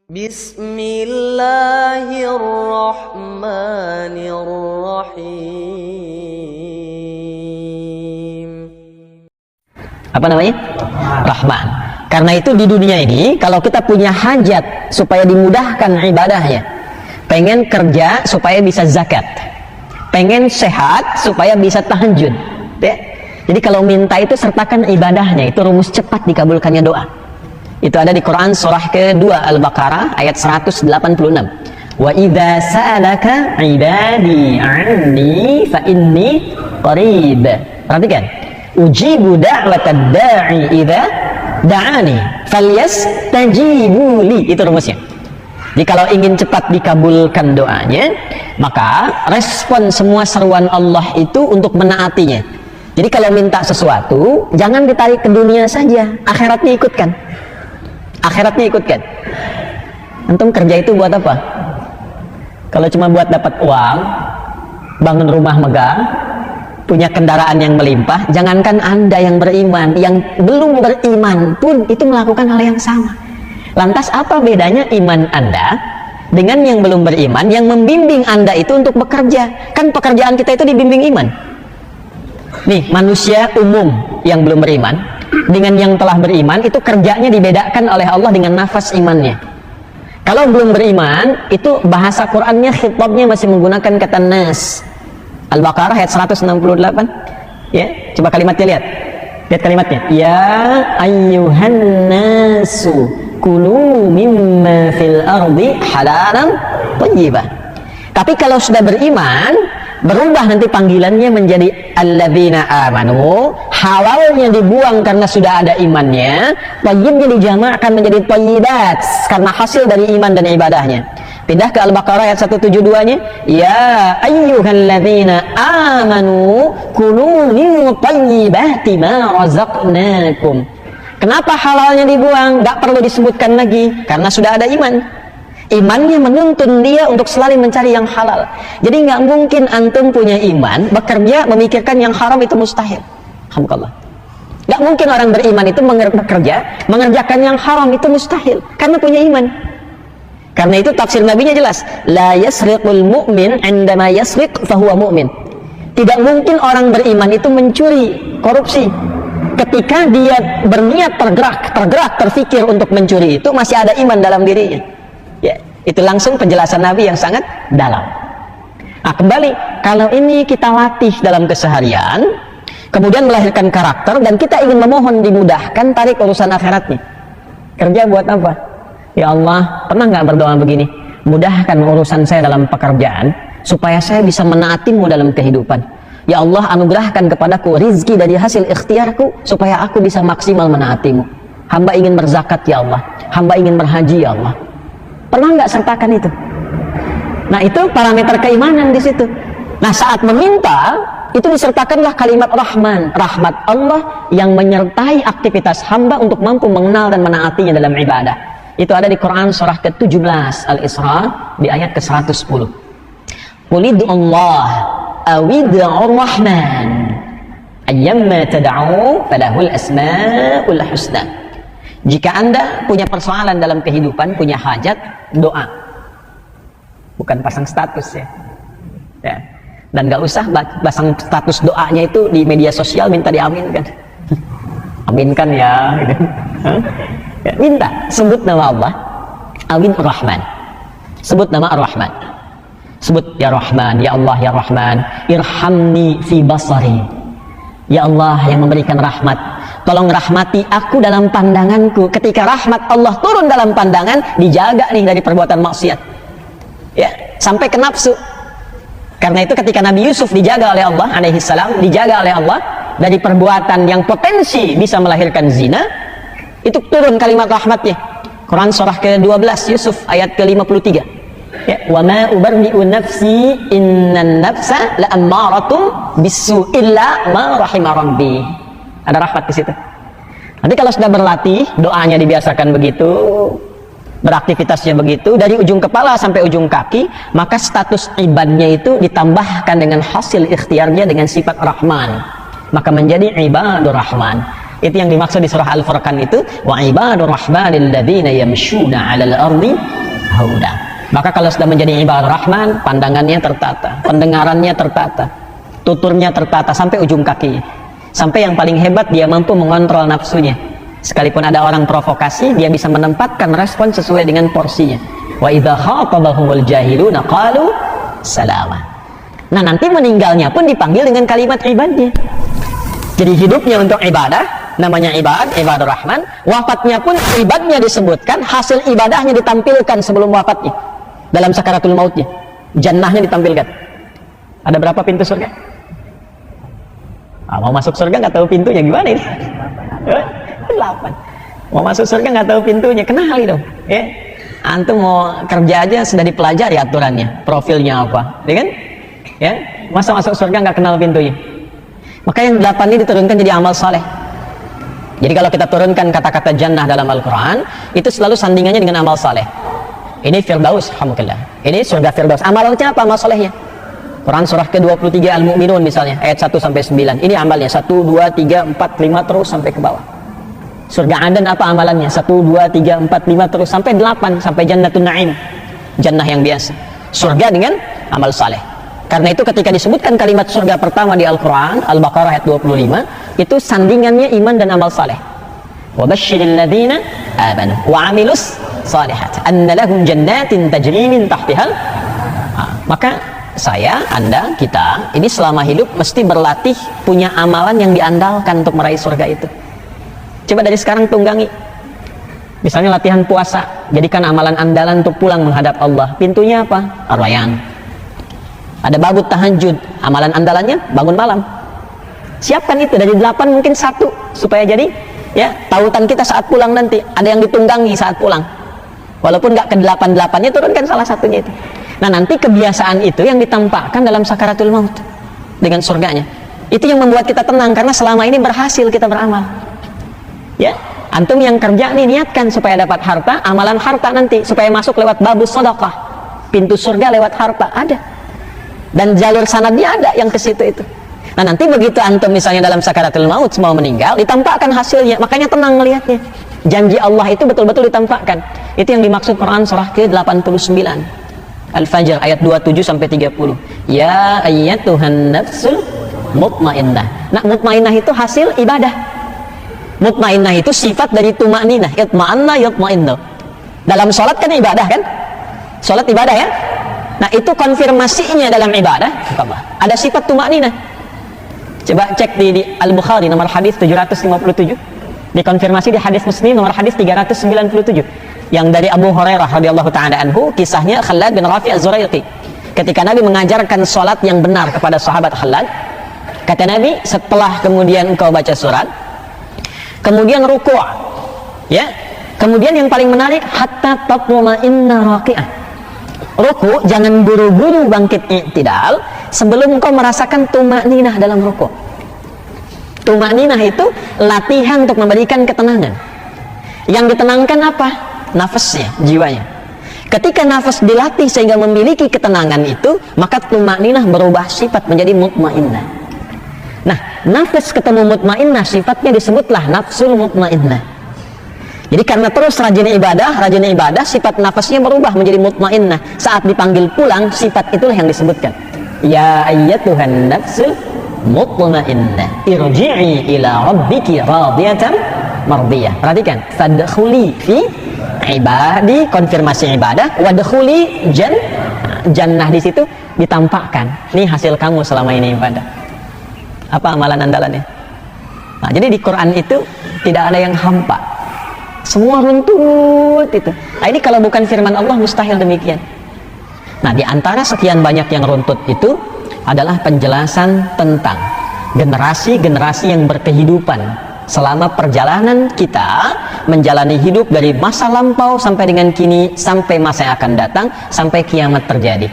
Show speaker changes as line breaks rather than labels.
Bismillahirrahmanirrahim.
Apa namanya? Rahman. Karena itu di dunia ini kalau kita punya hajat supaya dimudahkan ibadahnya, pengen kerja supaya bisa zakat, pengen sehat supaya bisa tahajud, ya. Jadi kalau minta itu sertakan ibadahnya, itu rumus cepat dikabulkannya doa. Itu ada di Quran surah kedua Al-Baqarah ayat 186. Wa idza sa'alaka ibadi anni fa inni qarib. Perhatikan. Ujibu da'watad da'i idza da'ani falyastajibu li. Itu rumusnya. Jadi kalau ingin cepat dikabulkan doanya, maka respon semua seruan Allah itu untuk menaatinya. Jadi kalau minta sesuatu, jangan ditarik ke dunia saja, akhiratnya ikutkan. Akhiratnya ikutkan. Antum kerja itu buat apa? Kalau cuma buat dapat uang, bangun rumah megah, punya kendaraan yang melimpah, jangankan Anda yang beriman, yang belum beriman pun itu melakukan hal yang sama. Lantas apa bedanya iman Anda dengan yang belum beriman, yang membimbing Anda itu untuk bekerja? Kan pekerjaan kita itu dibimbing iman. Nih, manusia umum yang belum beriman dengan yang telah beriman itu kerjanya dibedakan oleh Allah dengan nafas imannya. Kalau belum beriman, itu bahasa Qur'annya, khitabnya masih menggunakan kata nas. Al-Baqarah ayat 168. Ya, coba kalimatnya lihat. Lihat kalimatnya. Ya ayyuhan nasu kulu mimma fil ardi halalan thayyibah. Tapi kalau sudah beriman, berubah nanti panggilannya menjadi alladzina amanu, halalnya dibuang karena sudah ada imannya, thayyibnya dijamakkan menjadi thayyibat karena hasil dari iman dan ibadahnya. Pindah ke Al-Baqarah ayat 172-nya, ya ayyuhalladzina amanu kulu min thayyibati ma razaqnakum. Kenapa halalnya dibuang? Gak perlu disebutkan lagi karena sudah ada iman. Imannya menuntun dia untuk selalu mencari yang halal. Jadi nggak mungkin antum punya iman, bekerja memikirkan yang haram, itu mustahil. Alhamdulillah. Nggak mungkin orang beriman itu bekerja mengerjakan yang haram, itu mustahil karena punya iman. Karena itu tafsir nabinya jelas, la yasriqul mu'min 'indama yasriq fahuwa mu'min. Tidak mungkin orang beriman itu mencuri, korupsi. Ketika dia berniat tergerak, terfikir untuk mencuri, itu masih ada iman dalam dirinya. Ya, itu langsung penjelasan Nabi yang sangat dalam. Nah, kembali, kalau ini kita latih dalam keseharian, kemudian melahirkan karakter, dan kita ingin memohon dimudahkan, tarik urusan akhiratnya. Kerja buat apa? Ya Allah, pernah nggak berdoa begini? Mudahkan urusan saya dalam pekerjaan, supaya saya bisa menaatimu dalam kehidupan. Ya Allah, anugerahkan kepadaku rizki dari hasil ikhtiarku, supaya aku bisa maksimal menaatimu. Hamba ingin berzakat ya Allah, hamba ingin berhaji ya Allah. Pernah nggak sertakan itu? Nah, itu parameter keimanan di situ. Nah, saat meminta itu disertakanlah kalimat Rahman, rahmat Allah yang menyertai aktivitas hamba untuk mampu mengenal dan menaatinya dalam ibadah. Itu ada di Quran surah ke-17 Al-Isra di ayat ke-110. Qulid'u Allah awid'u Rahman ayyamma tad'u falahul asma'ul husna. Jika Anda punya persoalan dalam kehidupan, punya hajat, doa. Bukan pasang status ya. Ya. Dan gak usah pasang status doanya itu di media sosial minta diaminkan. Aminkan ya, gitu. Ya, minta, sebut nama Allah, Awin Rahman. Sebut nama Ar-Rahman. Sebut ya Rahman, ya Allah ya Rahman, irhamni fi basari. Ya Allah yang memberikan rahmat, tolong rahmati aku dalam pandanganku. Ketika rahmat Allah turun dalam pandangan, dijaga nih dari perbuatan maksiat. Ya, sampai ke nafsu. Karena itu ketika Nabi Yusuf dijaga oleh Allah alaihi salam, dijaga oleh Allah dari perbuatan yang potensi bisa melahirkan zina, itu turun kalimat rahmatnya. Quran surah ke-12 Yusuf ayat ke-53. Ya, wa ma ubarri'u nafsi innan nafsa la'ammaratun bisu illa ma rahima rabbi. Ada rahmat di situ. Nanti kalau sudah berlatih, doanya dibiasakan begitu, beraktivitasnya begitu, dari ujung kepala sampai ujung kaki, maka status ibadnya itu ditambahkan dengan hasil ikhtiarnya dengan sifat Rahman, maka menjadi ibadur Rahman. Itu yang dimaksud di surah Al-Furqan itu, wa ibadur rahmanil ladzina yamshuna 'alal ardi hauda. Maka kalau sudah menjadi ibadah Rahman, pandangannya tertata, pendengarannya tertata, tuturnya tertata sampai ujung kaki. Sampai yang paling hebat, dia mampu mengontrol nafsunya. Sekalipun ada orang provokasi, dia bisa menempatkan respon sesuai dengan porsinya. Wa idza khatabahumul jahiluna qalu salama. Nah, nanti meninggalnya pun dipanggil dengan kalimat ibadnya. Jadi hidupnya untuk ibadah, namanya ibadah Rahman. Wafatnya pun ibadnya disebutkan, hasil ibadahnya ditampilkan sebelum wafatnya. Dalam sakaratul mautnya, jannahnya ditampilkan. Ada berapa pintu surga? Mau masuk surga nggak tahu pintunya, gimana ini? 8. Mau masuk surga nggak tahu pintunya, kenali dong. Ya, antum mau kerja aja sudah dipelajari aturannya, profilnya apa, ya kan? Ya, masa masuk surga nggak kenal pintunya? Maka yang 8 ini diturunkan jadi amal saleh. Jadi kalau kita turunkan kata-kata jannah dalam Al-Quran, itu selalu sandingannya dengan amal saleh. Ini Firdaus, alhamdulillah. Ini surga Firdaus. Amalnya apa? Amal salehnya. Quran surah ke-23 Al-Mu'minun misalnya, ayat 1 sampai 9. Ini amalnya 1, 2, 3, 4, 5 terus sampai ke bawah. Surga Aden apa amalannya? 1, 2, 3, 4, 5 terus sampai 8, sampai Jannatun Na'im. Jannah yang biasa. Surga dengan amal saleh. Karena itu ketika disebutkan kalimat surga pertama di Al-Quran, Al-Baqarah ayat 25, itu sandingannya iman dan amal saleh. Wa basyiril ladzina amanu wa 'amilus shalihat anna lahum jannatin tajri min tahtihal. Maka saya, Anda, kita ini selama hidup mesti berlatih punya amalan yang diandalkan untuk meraih surga itu. Coba dari sekarang tunggangi. Misalnya latihan puasa, jadikan amalan andalan untuk pulang menghadap Allah. Pintunya apa? Ar-Rayyan. Ada babut tahajud, amalan andalannya bangun malam. Siapkan itu dari 8 mungkin 1 supaya jadi ya tautan kita saat pulang nanti. Ada yang ditunggangi saat pulang. Walaupun nggak ke 8-8-nya, turunkan salah satunya itu. Nah, nanti kebiasaan itu yang ditampakkan dalam sakaratul maut dengan surganya. Itu yang membuat kita tenang karena selama ini berhasil kita beramal. Ya, antum yang kerja nih niatkan supaya dapat harta, amalan harta nanti supaya masuk lewat babus sedekah. Pintu surga lewat harta ada. Dan jalur sanadnya ada yang ke situ itu. Nah, nanti begitu antum misalnya dalam sakaratul maut mau meninggal, ditampakkan hasilnya, makanya tenang melihatnya. Janji Allah itu betul-betul ditampakkan. Itu yang dimaksud Quran surah ke-89. Al-Fajr ayat 27 sampai 30. Ya ayyatuhan nafsul mutmainnah. Nah, mutmainnah itu hasil ibadah. Mutmainnah itu sifat dari tumakninah. Itma'anna yatma'innu. Dalam sholat kan ibadah kan? Sholat ibadah ya? Nah, itu konfirmasinya dalam ibadah. Ada sifat tumakninah. Coba cek di Al-Bukhari nomor hadis 757. Dikonfirmasi di hadis Muslim nomor hadis 397. Yang dari Abu Hurairah radhiyallahu ta'ala anhu, kisahnya Khalad bin Rafi' Az-Zuraiqi. Ketika Nabi mengajarkan sholat yang benar kepada sahabat Khalad, kata Nabi, setelah kemudian engkau baca surat, kemudian ruku', ya, kemudian yang paling menarik, hatta tatma'inna raqi'ah. Ruku', jangan buru-buru bangkit i'tidal sebelum engkau merasakan tumakninah dalam ruku'. Tumakninah itu latihan untuk memberikan ketenangan. Yang ditenangkan apa? Nafasnya, jiwanya. Ketika nafas dilatih sehingga memiliki ketenangan itu, maka tumakninah berubah sifat menjadi mutmainnah. Nah, nafas ketemu mutmainnah, sifatnya disebutlah nafsul mutmainnah. Jadi karena terus rajin ibadah, sifat nafasnya berubah menjadi mutmainnah. Saat dipanggil pulang, sifat itulah yang disebutkan. Ya ayyatuhan nafsul mutmainnah, irji'i ila rabbiki radiyatan mardiyah. Perhatikan, fadkhuli fi ibadi, konfirmasi ibadah, wadkhuli jannah, di situ ditampakkan. Ini hasil kamu selama ini ibadah. Apa amalan andalannya? Nah, jadi di Quran itu tidak ada yang hampa. Semua runtut itu. Nah, ini kalau bukan firman Allah mustahil demikian. Nah, di antara sekian banyak yang runtut itu adalah penjelasan tentang generasi-generasi yang berkehidupan selama perjalanan kita menjalani hidup dari masa lampau sampai dengan kini, sampai masa yang akan datang, sampai kiamat terjadi.